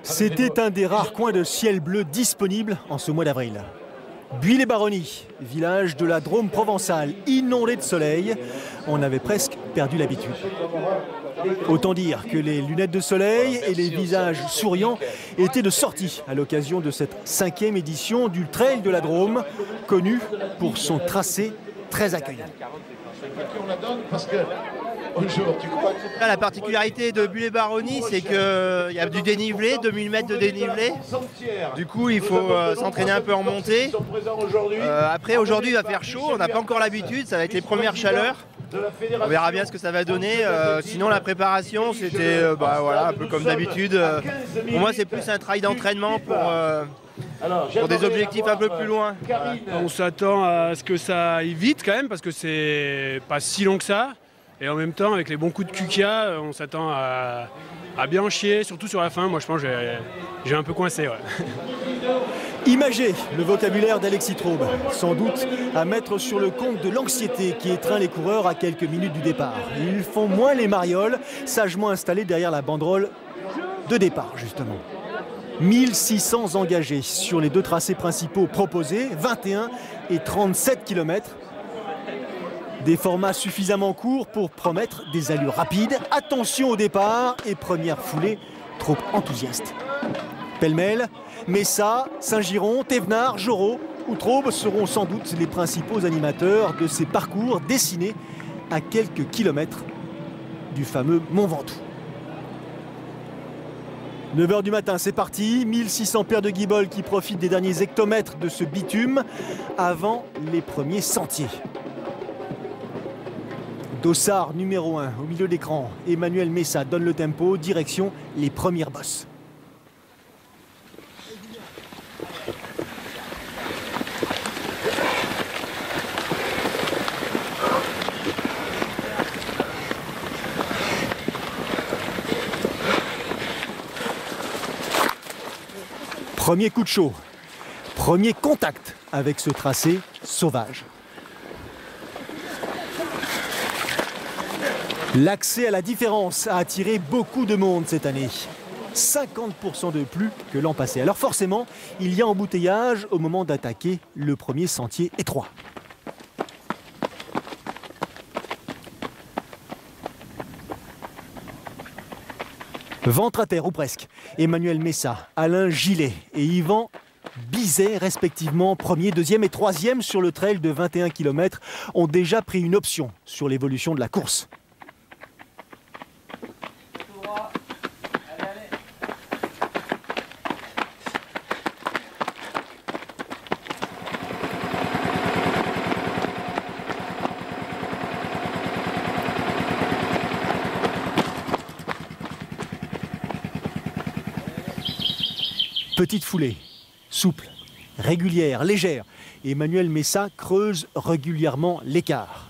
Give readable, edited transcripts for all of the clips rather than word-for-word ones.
C'était un des rares coins de ciel bleu disponibles en ce mois d'avril. Buis-les-Baronnies, village de la Drôme provençale, inondé de soleil, on avait presque perdu l'habitude. Autant dire que les lunettes de soleil et les visages souriants étaient de sortie à l'occasion de cette 5e édition du Trail de la Drôme, connu pour son tracé très accueillant. La particularité de Buis-les-Baronnies, c'est qu'il y a du dénivelé, 2000 mètres de dénivelé. Du coup, il faut s'entraîner un peu en montée. Après, aujourd'hui, il va faire chaud. On n'a pas encore l'habitude. Ça va être les premières chaleurs. On verra bien ce que ça va donner. Sinon, la préparation, c'était voilà, un peu comme d'habitude. Pour moi, c'est plus un travail d'entraînement pour des objectifs un peu plus loin. On s'attend à ce que ça aille vite quand même, parce que c'est pas si long que ça. Et en même temps, avec les bons coups de Kukia, on s'attend à bien chier, surtout sur la fin. Moi, je pense que j'ai un peu coincé. Ouais. Imagez le vocabulaire d'Alexis Traube, sans doute à mettre sur le compte de l'anxiété qui étreint les coureurs à quelques minutes du départ. Ils font moins les marioles, sagement installés derrière la banderole de départ, justement. 1600 engagés sur les deux tracés principaux proposés, 21 et 37 km. Des formats suffisamment courts pour promettre des allures rapides. Attention au départ et première foulée trop enthousiaste. Pêle-mêle, Messa, Saint-Giron, Thévenard, Jorot ou Traube seront sans doute les principaux animateurs de ces parcours dessinés à quelques kilomètres du fameux Mont Ventoux. 9 h du matin, c'est parti. 1600 paires de guiboles qui profitent des derniers hectomètres de ce bitume avant les premiers sentiers. Dossard numéro 1 au milieu d'écran. Emmanuel Messa donne le tempo, direction les premières bosses. Premier coup de chaud, premier contact avec ce tracé sauvage. L'accès à la différence a attiré beaucoup de monde cette année. 50% de plus que l'an passé. Alors forcément, il y a embouteillage au moment d'attaquer le premier sentier étroit. Ventre à terre ou presque. Emmanuel Messa, Alain Gillet et Yvan Bizet, respectivement premier, deuxième et troisième sur le trail de 21 km, ont déjà pris une option sur l'évolution de la course. Petite foulée, souple, régulière, légère. Emmanuel Messa creuse régulièrement l'écart.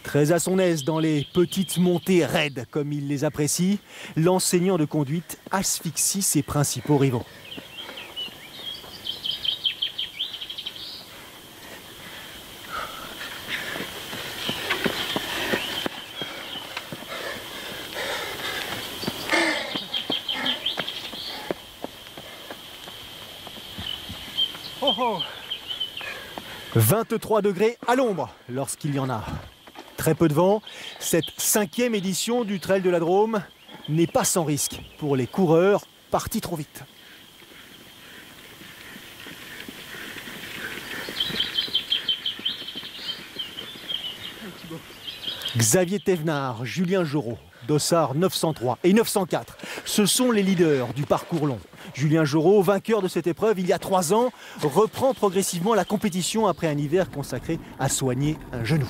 Très à son aise dans les petites montées raides, comme il les apprécie, l'enseignant de conduite asphyxie ses principaux rivaux. Oh. 23 degrés à l'ombre lorsqu'il y en a. Très peu de vent, cette 5e édition du Trail de la Drôme n'est pas sans risque pour les coureurs partis trop vite. Xavier Thévenard, Julien Jorot, Dossard 903 et 904. Ce sont les leaders du parcours long. Julien Jorot, vainqueur de cette épreuve il y a 3 ans, reprend progressivement la compétition après un hiver consacré à soigner un genou.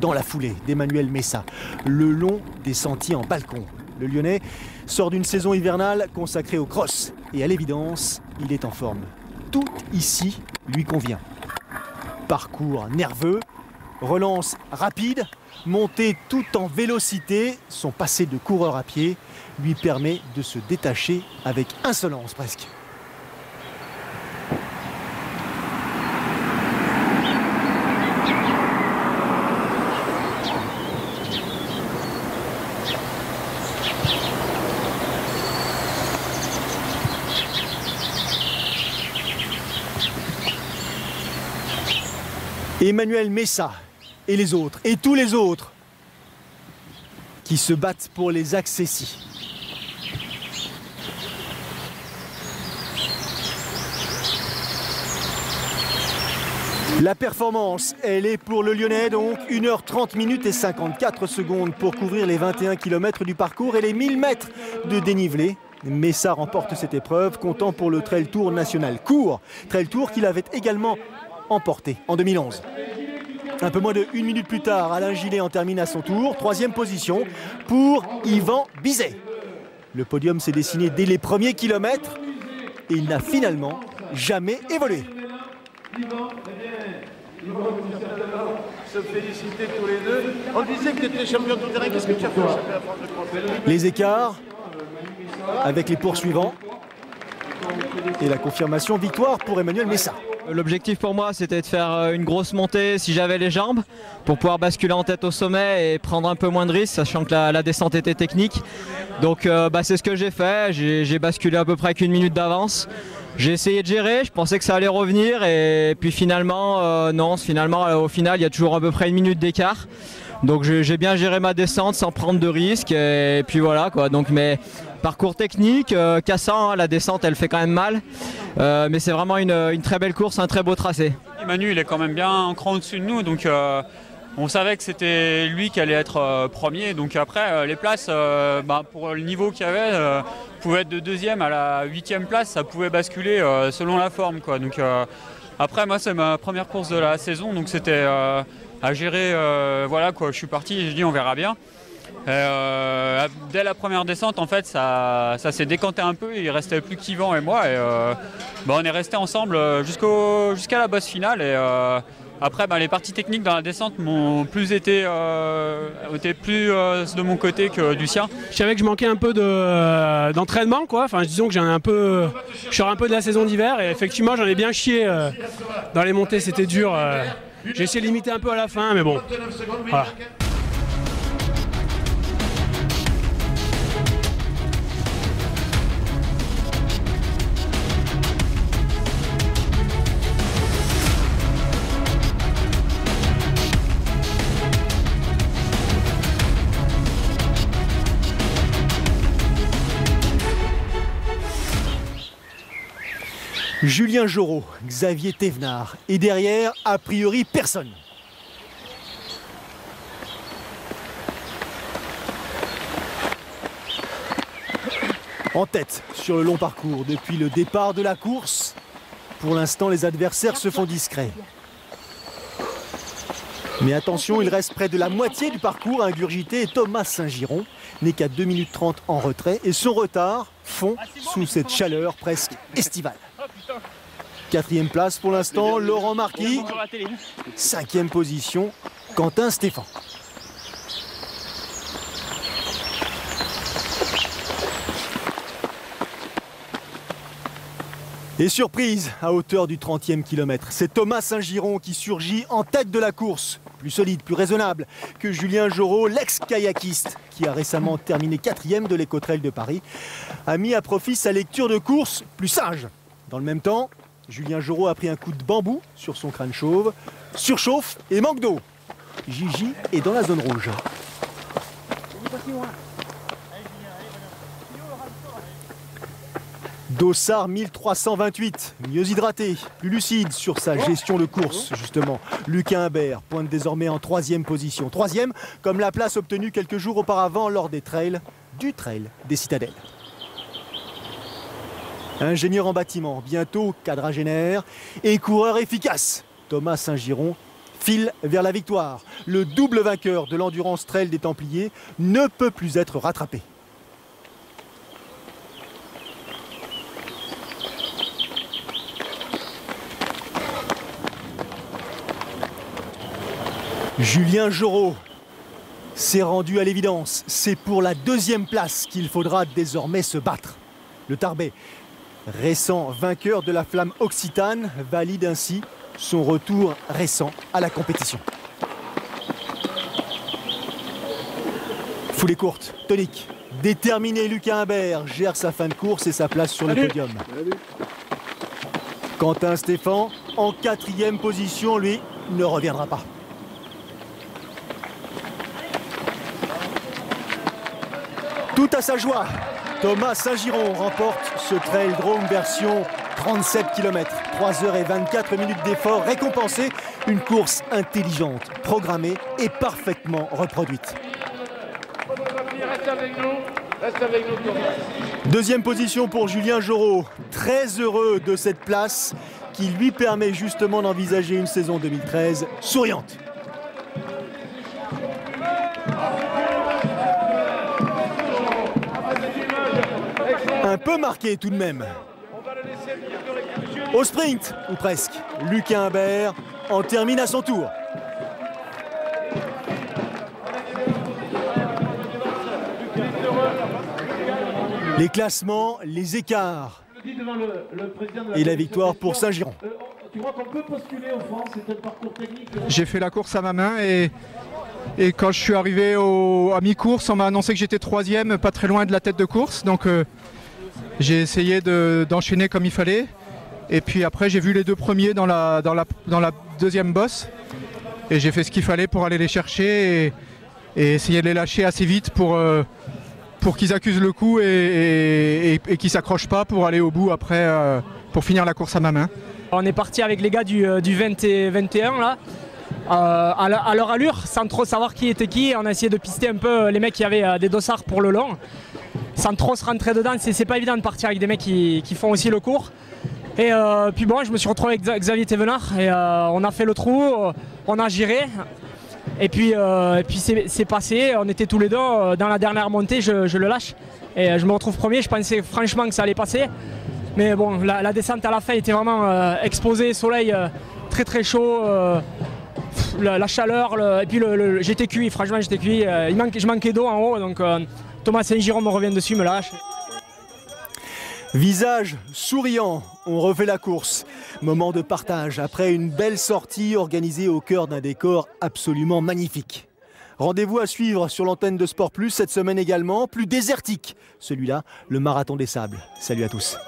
Dans la foulée d'Emmanuel Messa, le long des sentiers en balcon. Le Lyonnais sort d'une saison hivernale consacrée au cross et à l'évidence, il est en forme. Tout ici lui convient. Parcours nerveux, relance rapide, montée tout en vélocité, son passé de coureur à pied lui permet de se détacher avec insolence presque. Emmanuel Messa et les autres, et tous les autres qui se battent pour les accessis. La performance, elle est pour le Lyonnais, donc 1h30 minutes et 54 secondes pour couvrir les 21 km du parcours et les 1000 mètres de dénivelé. Messa remporte cette épreuve, comptant pour le Trail Tour national court. Trail Tour qu'il avait également emporté en 2011. Un peu moins de 1 minute plus tard, Alain Gillet en termine à son tour. 3e position pour Yvan Bizet. Le podium s'est dessiné dès les premiers kilomètres et il n'a finalement jamais évolué. Se féliciter tous les deux. On disait que tu étais champion du terrain. Qu'est-ce que tu as fait au championnat de France de cross? Les écarts avec les poursuivants et la confirmation victoire pour Emmanuel Messa. L'objectif pour moi, c'était de faire une grosse montée si j'avais les jambes pour pouvoir basculer en tête au sommet et prendre un peu moins de risques, sachant que la descente était technique. Donc c'est ce que j'ai fait. J'ai basculé à peu près avec 1 minute d'avance. J'ai essayé de gérer, je pensais que ça allait revenir et puis finalement, non, au final, il y a toujours à peu près 1 minute d'écart. Donc j'ai bien géré ma descente sans prendre de risques et puis voilà quoi. Donc mais parcours technique, cassant, hein, la descente elle fait quand même mal. Mais c'est vraiment une très belle course, un très beau tracé. Manu il est quand même bien un cran au-dessus de nous, donc on savait que c'était lui qui allait être premier. Donc après les places, pour le niveau qu'il y avait, pouvait être de 2e à la 8e place, ça pouvait basculer selon la forme quoi. Donc après moi c'est ma première course de la saison, donc c'était à gérer, voilà quoi. Je suis parti et j'ai dit on verra bien. Dès la première descente en fait ça s'est décanté un peu, il restait plus qu'Yvan et moi et on est resté ensemble jusqu'à la bosse finale et après les parties techniques dans la descente m'ont plus été plus de mon côté que du sien. Je savais que je manquais un peu d'entraînement quoi, enfin disons que je sors un peu de la saison d'hiver et effectivement j'en ai bien chié dans les montées, c'était dur. J'ai essayé de limiter un peu à la fin mais bon voilà. Julien Jorot, Xavier Thévenard et derrière, a priori, personne. En tête sur le long parcours depuis le départ de la course. Pour l'instant, les adversaires se font discrets. Mais attention, il reste près de la moitié du parcours à ingurgiter et Thomas Saint-Giron n'est qu'à 2 minutes 30 en retrait et son retard fond sous cette chaleur presque estivale. 4e place pour l'instant, Laurent Marquis. 5e position, Quentin Stéphane. Et surprise à hauteur du 30e kilomètre, c'est Thomas Saint-Giron qui surgit en tête de la course. Plus solide, plus raisonnable que Julien Jorot, l'ex-kayakiste, qui a récemment terminé 4e de l'Eco-Trail de Paris, a mis à profit sa lecture de course plus sage. Dans le même temps, Julien Jorot a pris un coup de bambou sur son crâne chauve, surchauffe et manque d'eau. Gigi est dans la zone rouge. Dossard 1328, mieux hydraté, plus lucide sur sa gestion de course justement. Lucas Imbert pointe désormais en 3e position. 3e comme la place obtenue quelques jours auparavant lors des trails du Trail des Citadelles. Ingénieur en bâtiment, bientôt quadragénaire et coureur efficace. Thomas Saint-Giron file vers la victoire. Le double vainqueur de l'Endurance Trail des Templiers ne peut plus être rattrapé. Julien Jorot s'est rendu à l'évidence. C'est pour la 2e place qu'il faudra désormais se battre. Le Tarbais, récent vainqueur de la Flamme Occitane, valide ainsi son retour récent à la compétition. Foulée courte, tonique, déterminé, Lucas Imbert gère sa fin de course et sa place sur le podium. Quentin Stéphane en 4e position, lui, ne reviendra pas. Tout à sa joie, Thomas Saint-Giron remporte ce Trail Drome version 37 km, 3h24 d'effort récompensé, une course intelligente, programmée et parfaitement reproduite. Reste avec nous, Thomas. Deuxième position pour Julien Jorot, très heureux de cette place qui lui permet justement d'envisager une saison 2013 souriante. Un peu marqué tout de même. Au sprint, ou presque, Lucas Imbert en termine à son tour. Les classements, les écarts et la victoire pour Saint-Giron. J'ai fait la course à ma main et quand je suis arrivé à mi-course, on m'a annoncé que j'étais 3e, pas très loin de la tête de course. Donc j'ai essayé d'enchaîner comme il fallait. Et puis après, j'ai vu les 2 premiers dans la deuxième bosse. Et j'ai fait ce qu'il fallait pour aller les chercher et essayer de les lâcher assez vite pour qu'ils accusent le coup et qu'ils ne s'accrochent pas pour aller au bout après, pour finir la course à ma main. On est parti avec les gars du 20 et 21 là, à leur allure, sans trop savoir qui était qui. On a essayé de pister un peu les mecs qui avaient des dossards pour le long, sans trop se rentrer dedans. C'est pas évident de partir avec des mecs qui font aussi le cours. Et puis bon, je me suis retrouvé avec Xavier Thévenard et on a fait le trou, on a giré. Et puis c'est passé, on était tous les deux dans la dernière montée, je le lâche et je me retrouve premier. Je pensais franchement que ça allait passer, mais bon, la descente à la fin était vraiment exposée, soleil très très chaud, la chaleur, et puis j'étais cuit, franchement j'étais cuit, je manquais d'eau en haut, donc Thomas Saint-Giron me revient dessus, me lâche. Visage souriant, on refait la course. Moment de partage après une belle sortie organisée au cœur d'un décor absolument magnifique. Rendez-vous à suivre sur l'antenne de Sport Plus cette semaine également, plus désertique. Celui-là, le Marathon des Sables. Salut à tous.